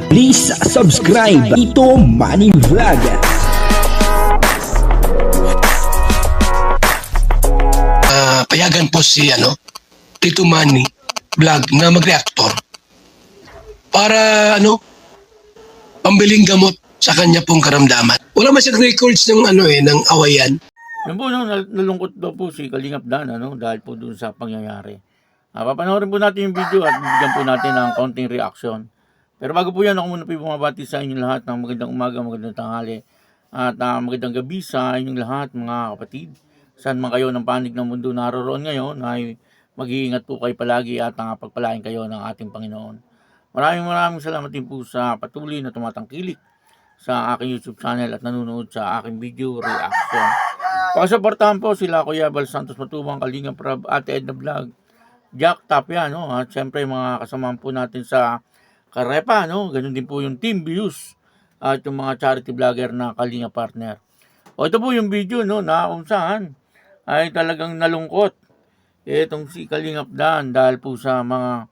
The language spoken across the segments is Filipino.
Please subscribe Ito Money Vlog. Payagan po si Tito Manny Vlog na mag-reactor para pambiling gamot sa kanya pong karamdaman. Wala man siyang records ng ng awayan. Yan po, nalungkot daw po si Kalingap Dan, dahil po dun sa pangyayari. Papanoorin po natin yung video at bigyan po natin ng konting reaction. Pero bago po yan, ako muna po bumabati sa inyong lahat ng magandang umaga, magandang tanghali, at magandang gabi sa inyong lahat, mga kapatid. Saan man kayo ng panig ng mundo naroon ngayon, ay mag-iingat po kayo palagi at pagpalain kayo ng ating Panginoon. Maraming salamat din po sa patuloy na tumatangkilik sa aking YouTube channel at nanonood sa aking video reaction. Pakasuportahan po sila Kuya Bal Santos Matubang, Kalingap Rab, Ate Edna Vlog, Jack Tapia, at syempre mga kasamahan po natin sa Karepa, ganun din po yung Team Views at yung mga charity vlogger na Kalingap partner. Ito po yung video, na kung saan ay talagang nalungkot itong si Kalingap Dan dahil po sa mga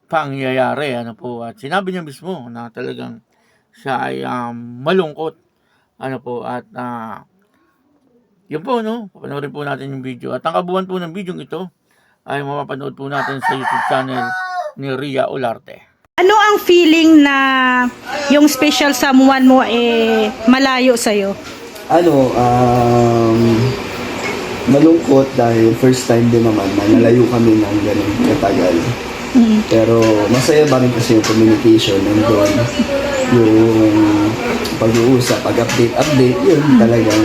pangyayari, at sinabi niya mismo na talagang siya ay malungkot, at yun po, papanoorin po natin yung video. At ang kabuuan po ng video ito ay mapapanood po natin sa YouTube channel ni Ria Olarte. Ano ang feeling na yung special someone mo malayo sa'yo? Malungkot dahil first time din naman na nalayo kami ng ganun katagal. Pero masaya ba rin kasi yung communication nandun, yung pag-uusap, pag-update, yun talagang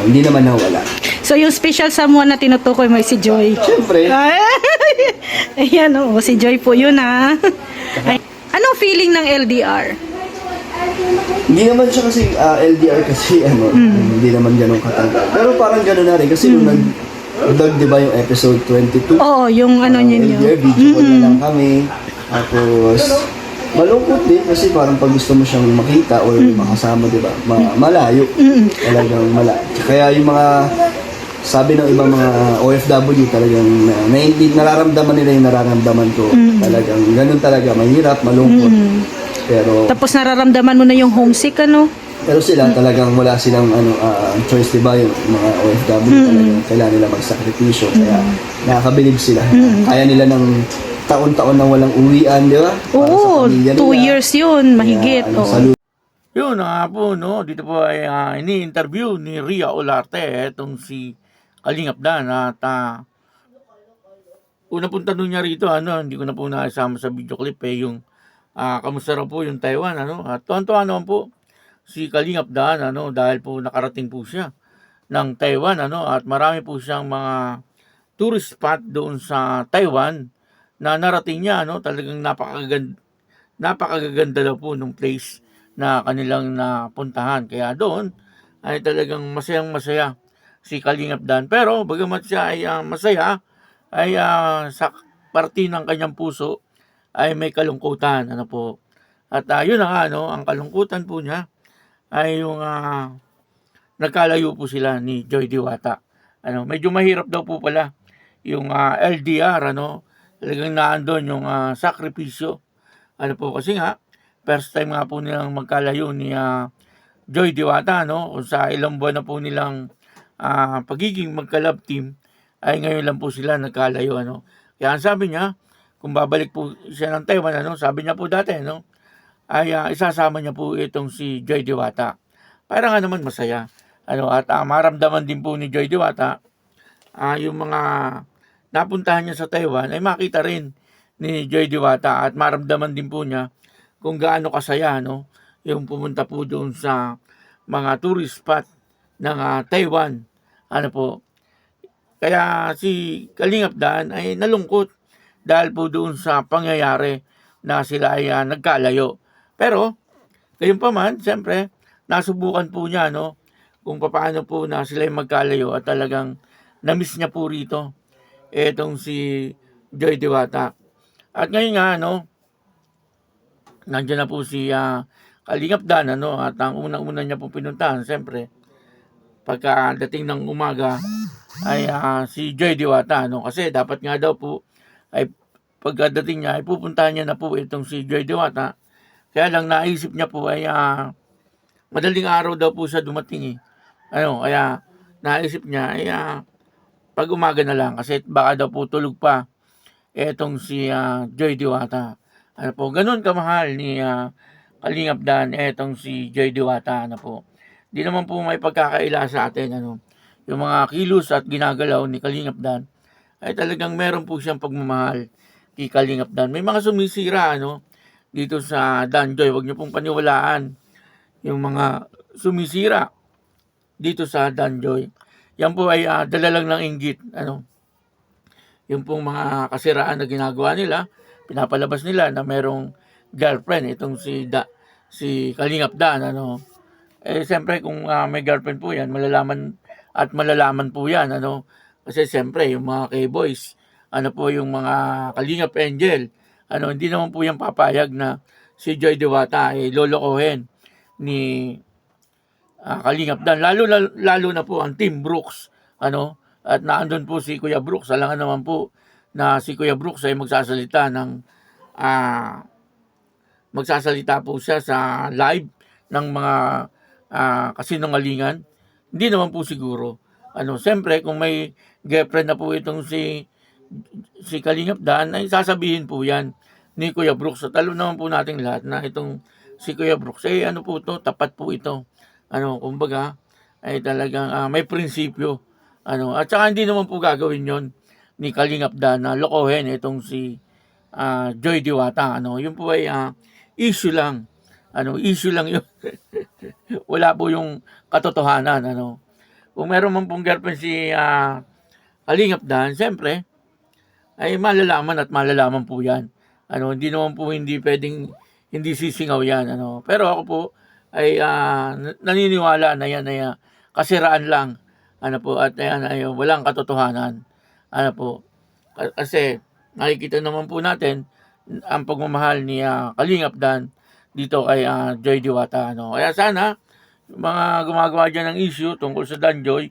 hindi naman nawala. So yung special someone na tinutukoy mo si Joy? Siyempre. Ayan, si Joy po yun Ay, anong feeling ng LDR? Hindi naman siya kasi LDR kasi hindi naman ganun katagal. Pero parang ganun na rin kasi nung nagdag, di ba, yung episode 22? Oo, yung yun. LDR, video call na lang kami. Tapos, malungkot din kasi parang pag gusto mo siyang makita or makasama, di ba, malayo. Talagang malayo. Kaya yung mga, sabi ng ibang mga OFW talagang nararamdaman nila yung nararamdaman ko. Talagang ganun talaga, mahirap, malungkot. Pero tapos nararamdaman mo na yung homesick, Pero sila talagang wala silang choice, di ba, yung mga OFW talagang kailangan nila magsakripisyo. Kaya nakakabilib sila. Kaya nila ng taon-taon na walang uwian, di ba? Oo, 2 years yun, mahigit. Kaya, Yun nga po, dito po ay ini-interview ni Ria Olarte, itong si Kalingap Dan, at una pong tanong niya rito, hindi ko na po nakasama sa video clip, yung kamusta raw po yung Taiwan, at tuwan-tuwa naman po si Kalingap Dan, dahil po nakarating po siya ng Taiwan, at marami po siyang mga tourist spot doon sa Taiwan na narating niya, talagang napakaganda daw po nung place na kanilang napuntahan. Kaya doon ay talagang masayang-masaya si Kalingap Dan. Pero bagamat siya ay masaya, ay sa parte ng kanyang puso ay may kalungkutan, po. At yun na nga, ang kalungkutan po niya ay yung nagkalayo po sila ni Joy Diwata. Medyo mahirap daw po pala yung LDR, talagang naandun yung sakripisyo. Kasi nga, first time nga po nilang magkalayo ni Joy Diwata, kung sa ilang buwan na po nilang pagiging magka-love team, ay ngayon lang po sila nagkalayo, Kaya ang sabi niya, kung babalik po siya ng Taiwan, sabi niya po dati, ay isasama niya po itong si Joy Diwata. Para nga naman masaya. At maramdaman din po ni Joy Diwata, yung mga napuntahan niya sa Taiwan, ay makita rin ni Joy Diwata at maramdaman din po niya kung gaano kasaya, yung pumunta po doon sa mga tourist spot ng Taiwan. Po. Kaya si Kalingap Dan ay nalungkot dahil po doon sa pangyayari na sila ay nagkalayo. Pero, gayon pa man, siyempre, nasubukan po niya, kung paano po na sila ay magkalayo at talagang na-miss niya po rito etong si Joy Diwata. At ngayon nga, nandiyan na po si Kalingap Dan, at ang unang-una niya po pinuntahan, siyempre, pagkadating ng umaga, ay si Joy Diwata, kasi dapat nga daw po ay pagkadating niya ay pupuntahan niya na po itong si Joy Diwata Kaya lang naisip niya po ay madaling araw daw po siya dumating eh. Kaya naisip niya ay pag umaga na lang kasi baka daw po tulog pa etong si Joy Diwata. Ganun kamahal ni Kalingap Dan etong si Joy Diwata. Di naman po may pagkakaila sa atin. Yung mga kilos at ginagalaw ni Kalingap Dan ay talagang meron po siyang pagmamahal kay Kalingap Dan. May mga sumisira dito sa Dan Joy. Huwag niyo pong paniwalaan yung mga sumisira dito sa Dan Joy. Yan po ay dala lang ng inggit. Yung pong mga kasiraan na ginagawa nila, pinapalabas nila na merong girlfriend itong si Kalingap Dan. Siyempre kung may girlfriend po yan, malalaman po yan. Kasi siyempre yung mga K-boys, yung mga Kalingap Angel, hindi naman po yan papayag na si Joy Diwata ay lolokohin ni Kalingap Dan. Lalo na po ang Team Brooks. At naandun po si Kuya Brooks. Alangan naman po na si Kuya Brooks ay magsasalita po siya sa live ng mga kasinungalingan. Hindi naman po siguro. Siyempre kung may girlfriend na po itong si Kalingap Dan, ay sasabihin po yan ni Kuya Brooks. At alam naman po nating lahat na itong si Kuya Brooks, po ito, tapat po ito. Kumbaga, ay talagang may prinsipyo. At saka hindi naman po gagawin yon ni Kalingap Dan na lokohin itong si Joy Diwata. Yun po ay issue lang. Issue lang yun. Wala po yung katotohanan. Kung meron man pong girlfriend si Kalingap Dan, siyempre, ay malalaman po yan. Hindi naman po hindi pwedeng hindi sisingaw yan. Pero ako po ay naniniwala na yan ay kasiraan lang. At ayan ay walang katotohanan. Kasi nakikita naman po natin ang pagmamahal ni Kalingap Dan dito kay Joy Diwata. Kaya sana mga gumagawa dyan ng issue tungkol sa Dan Joy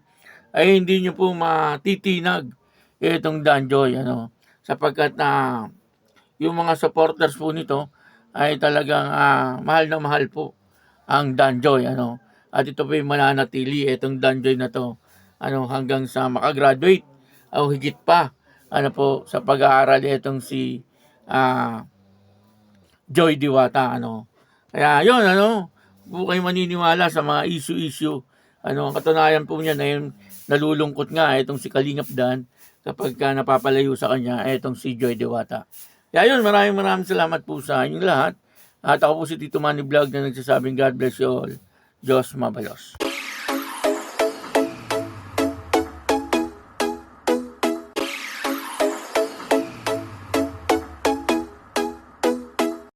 ay hindi nyo po matitinag itong Dan Joy. Sapagkat yung mga supporters po nito ay talagang mahal na mahal po ang Dan Joy. At ito po yung mananatili itong Dan Joy na to hanggang sa makagraduate o higit pa sa pag-aaral itong si Joy Diwata. Kaya yun, po kayo maniniwala sa mga issue. Ang katunayan po niya na yun, nalulungkot nga itong si Kalingap Dan kapag napapalayo sa kanya itong si Joy Diwata. Kaya yun, maraming salamat po sa inyong lahat. At ako po si Tito Manny Vlog na nagsasabing God bless you all. Diyos mabalos.